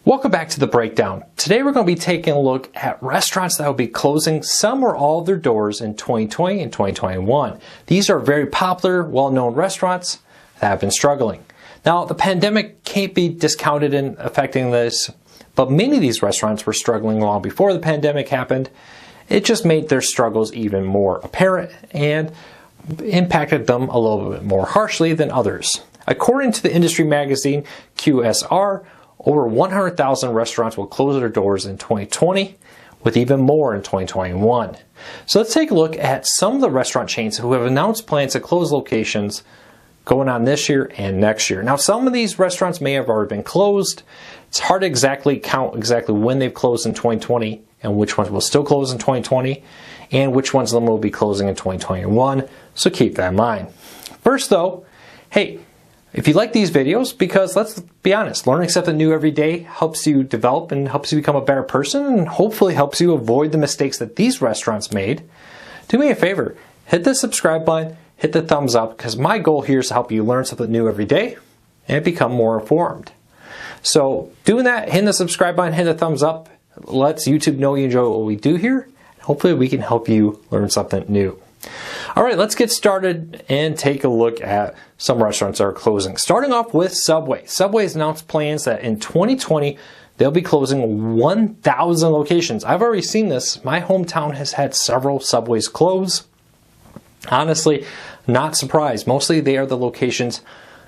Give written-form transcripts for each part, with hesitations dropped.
Welcome back to the breakdown. Today we're going to be taking a look at restaurants that will be closing some or all of their doors in 2020 and 2021. These are very popular, well-known restaurants that have been struggling. Now, the pandemic can't be discounted in affecting this, but many of these restaurants were struggling long before the pandemic happened. It just made their struggles even more apparent and impacted them a little bit more harshly than others. According to the industry magazine QSR, over 100,000 restaurants will close their doors in 2020, with even more in 2021. So let's take a look at some of the restaurant chains who have announced plans to close locations going on this year and next year. Now, some of these restaurants may have already been closed. It's hard to count exactly when they've closed in 2020 and which ones will still close in 2020 and which ones of them will be closing in 2021. So keep that in mind. First though, hey, if you like these videos, because let's be honest, learning something new every day helps you develop and helps you become a better person and hopefully helps you avoid the mistakes that these restaurants made, do me a favor, hit the subscribe button, hit the thumbs up, because my goal here is to help you learn something new every day and become more informed. So doing that, hitting the subscribe button, hitting the thumbs up, lets YouTube know you enjoy what we do here. Hopefully we can help you learn something new. All right, let's get started and take a look at some restaurants that are closing. Starting off with Subway. Subway has announced plans that in 2020, they'll be closing 1,000 locations. I've already seen this. My hometown has had several Subways close. Honestly, not surprised. Mostly they are the locations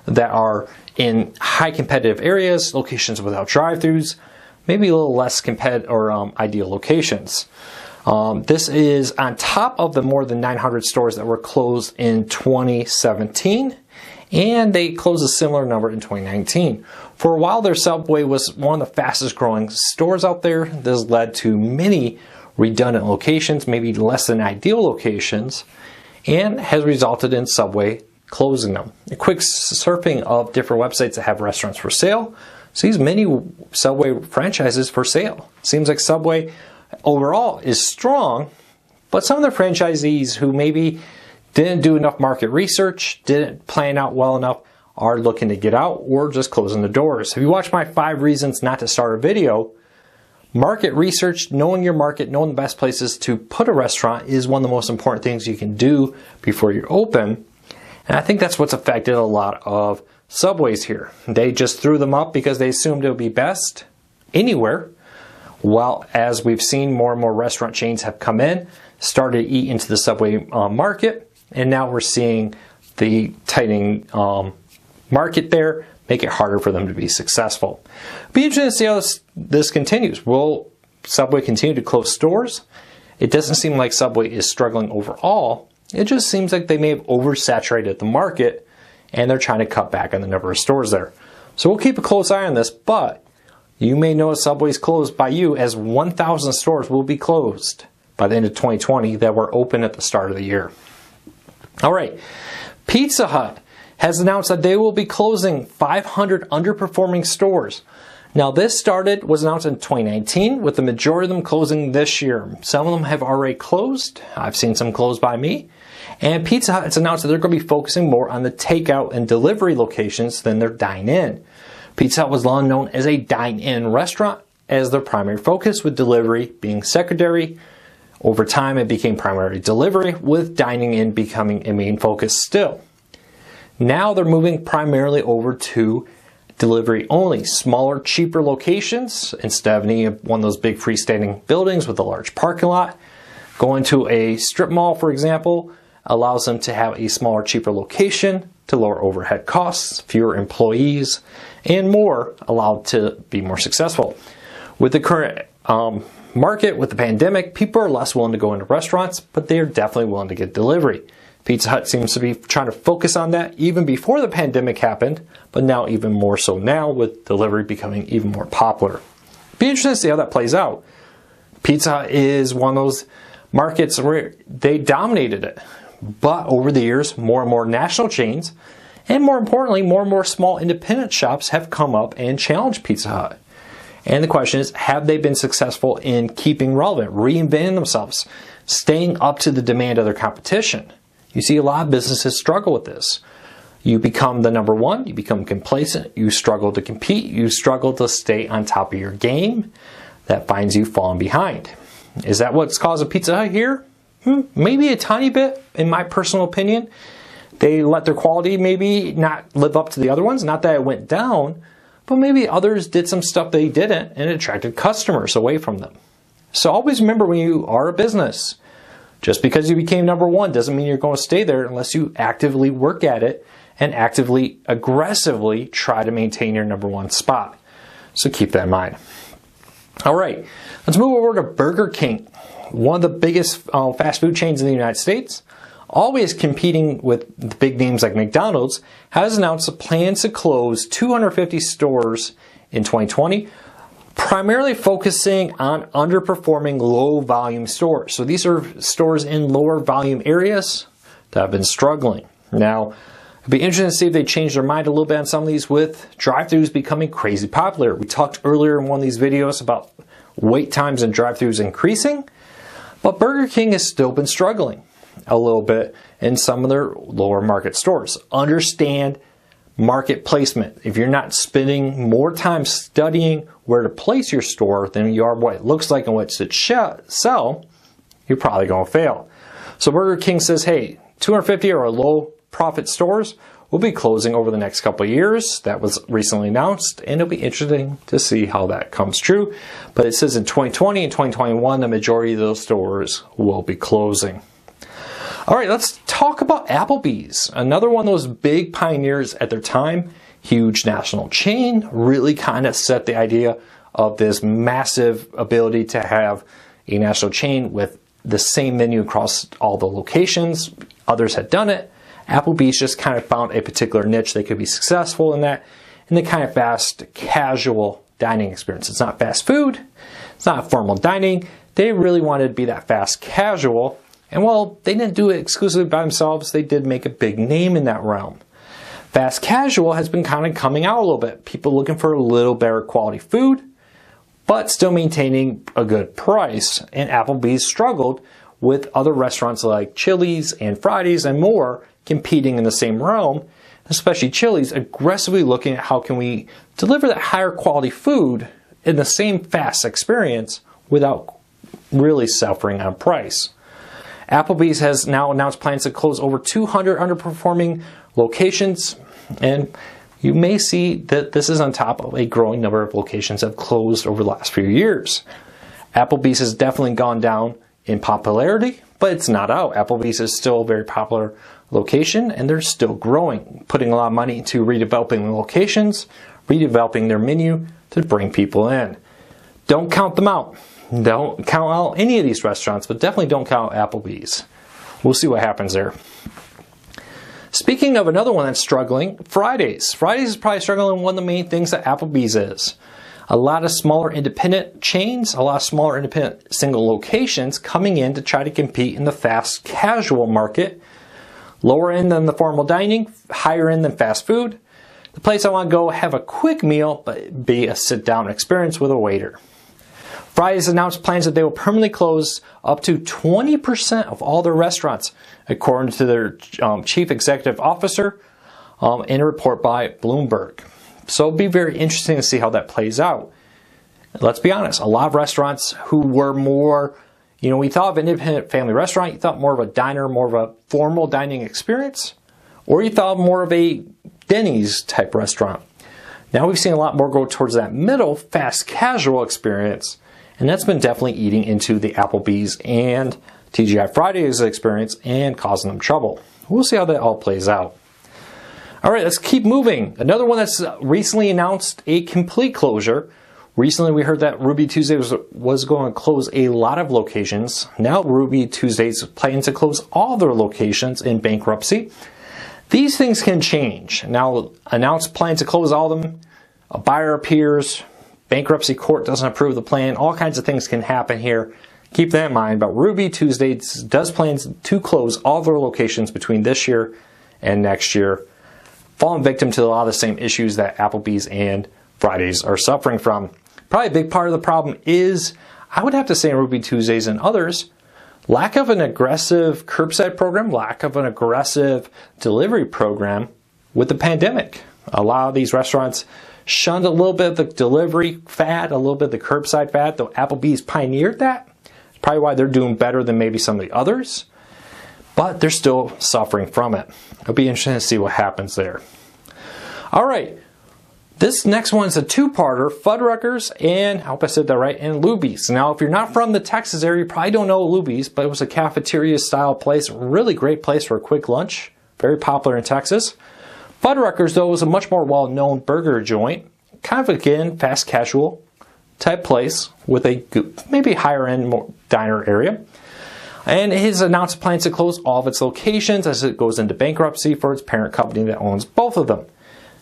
that are in high competitive areas, locations without drive-thrus, maybe a little less competitive or ideal locations. This is on top of the more than 900 stores that were closed in 2017, and they closed a similar number in 2019. For a while, their Subway was one of the fastest growing stores out there. This led to many redundant locations, maybe less than ideal locations, and has resulted in Subway closing them. A quick surfing of different websites that have restaurants for sale sees many Subway franchises for sale. Seems like Subway overall is strong, but some of the franchisees who maybe didn't do enough market research, didn't plan out well enough, are looking to get out or just closing the doors. If you watch my 5 reasons not to start a video, market research, knowing your market, knowing the best places to put a restaurant is one of the most important things you can do before you open. And I think that's what's affected a lot of Subways here. They just threw them up because they assumed it would be best anywhere. Well, as we've seen, more and more restaurant chains have come in, started to eat into the Subway market, and now we're seeing the tightening market there make it harder for them to be successful. Be interesting to see how this continues. Will Subway continue to close stores? It doesn't seem like Subway is struggling overall. It just seems like they may have oversaturated the market, and they're trying to cut back on the number of stores there. So we'll keep a close eye on this, but you may know Subway's closed by you, as 1,000 stores will be closed by the end of 2020 that were open at the start of the year. All right, Pizza Hut has announced that they will be closing 500 underperforming stores. Now, this was announced in 2019, with the majority of them closing this year. Some of them have already closed. I've seen some closed by me. And Pizza Hut has announced that they're going to be focusing more on the takeout and delivery locations than their dine-in. Pizza Hut was long known as a dine-in restaurant as their primary focus, with delivery being secondary. Over time, it became primary delivery, with dining in becoming a main focus still. Now they're moving primarily over to delivery only, smaller, cheaper locations instead of needing one of those big freestanding buildings with a large parking lot. Going to a strip mall, for example, allows them to have a smaller, cheaper location to lower overhead costs, fewer employees, and more, allowed to be more successful. With the current market, with the pandemic, people are less willing to go into restaurants, but they are definitely willing to get delivery. Pizza Hut seems to be trying to focus on that even before the pandemic happened, but now even more so now, with delivery becoming even more popular. Be interesting to see how that plays out. Pizza Hut is one of those markets where they dominated it, but over the years, more and more national chains, and more importantly, more and more small independent shops have come up and challenged Pizza Hut. And the question is, have they been successful in keeping relevant, reinventing themselves, staying up to the demand of their competition? You see a lot of businesses struggle with this. You become the number one, you become complacent, you struggle to compete, you struggle to stay on top of your game. That finds you falling behind. Is that what's causing Pizza Hut here? Maybe a tiny bit, in my personal opinion. They let their quality maybe not live up to the other ones. Not that it went down, but maybe others did some stuff they didn't and it attracted customers away from them. So always remember, when you are a business, just because you became number one doesn't mean you're going to stay there unless you actively work at it and actively, aggressively try to maintain your number one spot. So keep that in mind. All right, let's move over to Burger King, one of the biggest fast food chains in the United States, always competing with the big names like McDonald's, has announced plans to close 250 stores in 2020, primarily focusing on underperforming low volume stores. So these are stores in lower volume areas that have been struggling. Now, it'd be interesting to see if they change their mind a little bit on some of these, with drive-thrus becoming crazy popular. We talked earlier in one of these videos about wait times and drive-thrus increasing, but Burger King has still been struggling a little bit in some of their lower market stores. Understand market placement. If you're not spending more time studying where to place your store than you are what it looks like and what it should sell, you're probably going to fail. So Burger King says, hey, 250 are low profit stores will be closing over the next couple of years. That was recently announced, and it'll be interesting to see how that comes true. But it says in 2020 and 2021, the majority of those stores will be closing. All right, let's talk about Applebees. Another one of those big pioneers at their time, huge national chain, really kind of set the idea of this massive ability to have a national chain with the same menu across all the locations. Others had done it. Applebee's just kind of found a particular niche they could be successful in that, in the kind of fast, casual dining experience. It's not fast food, it's not formal dining. They really wanted to be that fast casual, and while they didn't do it exclusively by themselves, they did make a big name in that realm. Fast casual has been kind of coming out a little bit. People looking for a little better quality food, but still maintaining a good price, and Applebee's struggled with other restaurants like Chili's and Fridays and more competing in the same realm, especially Chili's aggressively looking at how can we deliver that higher quality food in the same fast experience without really suffering on price. Applebee's has now announced plans to close over 200 underperforming locations, and you may see that this is on top of a growing number of locations that have closed over the last few years. Applebee's has definitely gone down in popularity, but it's not out. Applebee's is still a very popular location, and they're still growing, putting a lot of money into redeveloping the locations, redeveloping their menu to bring people in. Don't count them out. Don't count out any of these restaurants, but definitely don't count Applebee's. We'll see what happens there. Speaking of another one that's struggling, Fridays. Fridays is probably struggling. One of the main things that Applebee's is. A lot of smaller independent chains, a lot of smaller independent single locations coming in to try to compete in the fast casual market. Lower end than the formal dining, higher end than fast food. The place I want to go have a quick meal, but be a sit-down experience with a waiter. Fridays announced plans that they will permanently close up to 20% of all their restaurants, according to their chief executive officer in a report by Bloomberg. So it'll be very interesting to see how that plays out. Let's be honest, a lot of restaurants who were more, we thought of an independent family restaurant, you thought more of a diner, more of a formal dining experience, or you thought more of a Denny's type restaurant. Now we've seen a lot more go towards that middle, fast casual experience, and that's been definitely eating into the Applebee's and TGI Fridays experience and causing them trouble. We'll see how that all plays out. All right, let's keep moving. Another one that's recently announced a complete closure. Recently, we heard that Ruby Tuesday was going to close a lot of locations. Now, Ruby Tuesday's planning to close all their locations in bankruptcy. These things can change. Now, announced plan to close all of them. A buyer appears. Bankruptcy court doesn't approve the plan. All kinds of things can happen here. Keep that in mind. But Ruby Tuesday does plans to close all their locations between this year and next year, falling victim to a lot of the same issues that Applebee's and Fridays are suffering from. Probably a big part of the problem is, I would have to say in Ruby Tuesdays and others, lack of an aggressive curbside program, lack of an aggressive delivery program with the pandemic. A lot of these restaurants shunned a little bit of the delivery fad, a little bit of the curbside fad, though Applebees pioneered that. It's probably why they're doing better than maybe some of the others, but they're still suffering from it. It'll be interesting to see what happens there. All right, this next one's a two-parter, Druckers and, I hope I said that right, and Luby's. Now, if you're not from the Texas area, you probably don't know Luby's, but it was a cafeteria-style place, really great place for a quick lunch, very popular in Texas. Druckers, though, was a much more well-known burger joint, kind of, again, fast casual type place with a maybe higher-end diner area. And it has announced plans to close all of its locations as it goes into bankruptcy for its parent company that owns both of them.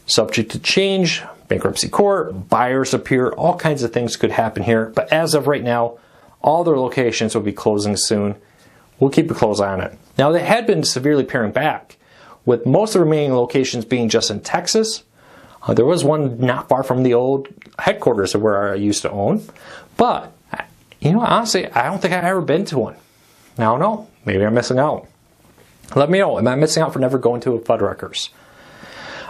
Subject to change, bankruptcy court, buyers appear, all kinds of things could happen here. But as of right now, all their locations will be closing soon. We'll keep a close eye on it. Now, they had been severely paring back, with most of the remaining locations being just in Texas. There was one not far from the old headquarters of where I used to own. But, you know, honestly, I don't think I've ever been to one. I don't know. Maybe I'm missing out. Let me know. Am I missing out for never going to a Druckers?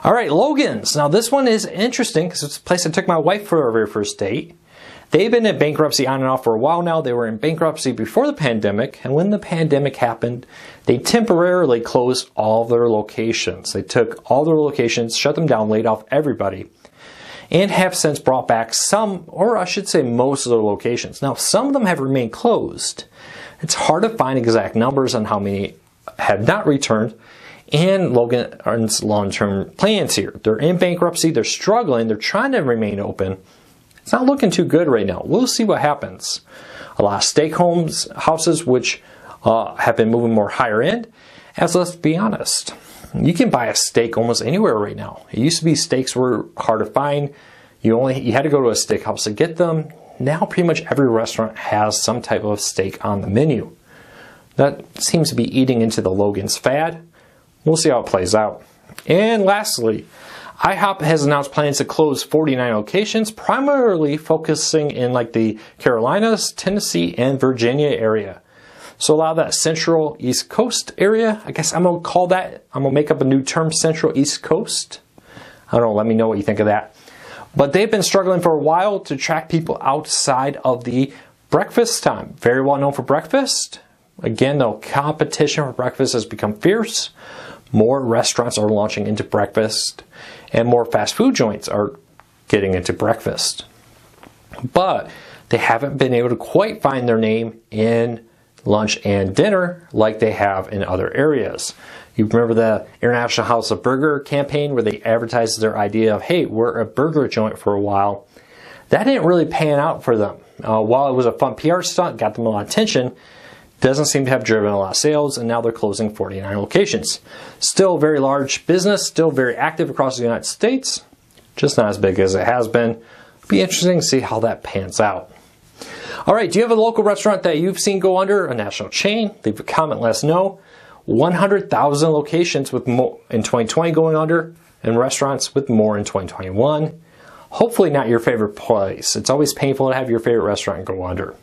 All right, Logans. Now, this one is interesting because it's a place I took my wife for our very first date. They've been in bankruptcy on and off for a while now. They were in bankruptcy before the pandemic, and when the pandemic happened, they temporarily closed all their locations. They took all their locations, shut them down, laid off everybody, and have since brought back some, or I should say most of their locations. Now, some of them have remained closed. It's hard to find exact numbers on how many have not returned, and Logan's long-term plans here. They're in bankruptcy, they're struggling, they're trying to remain open. It's not looking too good right now. We'll see what happens. A lot of steak houses, which have been moving more higher end, as let's be honest, you can buy a steak almost anywhere right now. It used to be steaks were hard to find. You had to go to a steakhouse to get them. Now pretty much every restaurant has some type of steak on the menu. That seems to be eating into the Logans fad. We'll see how it plays out. And lastly, IHOP has announced plans to close 49 locations, primarily focusing in like the Carolinas, Tennessee, and Virginia area. So a lot of that central East Coast area, I guess I'm going to call that, I'm going to make up a new term, Central East Coast. I don't know, let me know what you think of that. But they've been struggling for a while to attract people outside of the breakfast time. Very well known for breakfast. Again, though, competition for breakfast has become fierce. More restaurants are launching into breakfast, and more fast food joints are getting into breakfast. But they haven't been able to quite find their name in lunch and dinner like they have in other areas. You remember the International House of Burger campaign where they advertised their idea of, hey, we're a burger joint for a while. That didn't really pan out for them. While it was a fun PR stunt, got them a lot of attention, doesn't seem to have driven a lot of sales, and now they're closing 49 locations. Still a very large business, still very active across the United States, just not as big as it has been. It'll be interesting to see how that pans out. All right, do you have a local restaurant that you've seen go under, a national chain? Leave a comment, let us know. 100,000 locations with more in 2020 going under, and restaurants with more in 2021. Hopefully not your favorite place. It's always painful to have your favorite restaurant go under.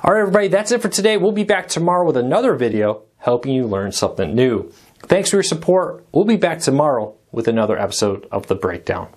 All right, everybody, that's it for today. We'll be back tomorrow with another video helping you learn something new. Thanks for your support. We'll be back tomorrow with another episode of The Breakdown.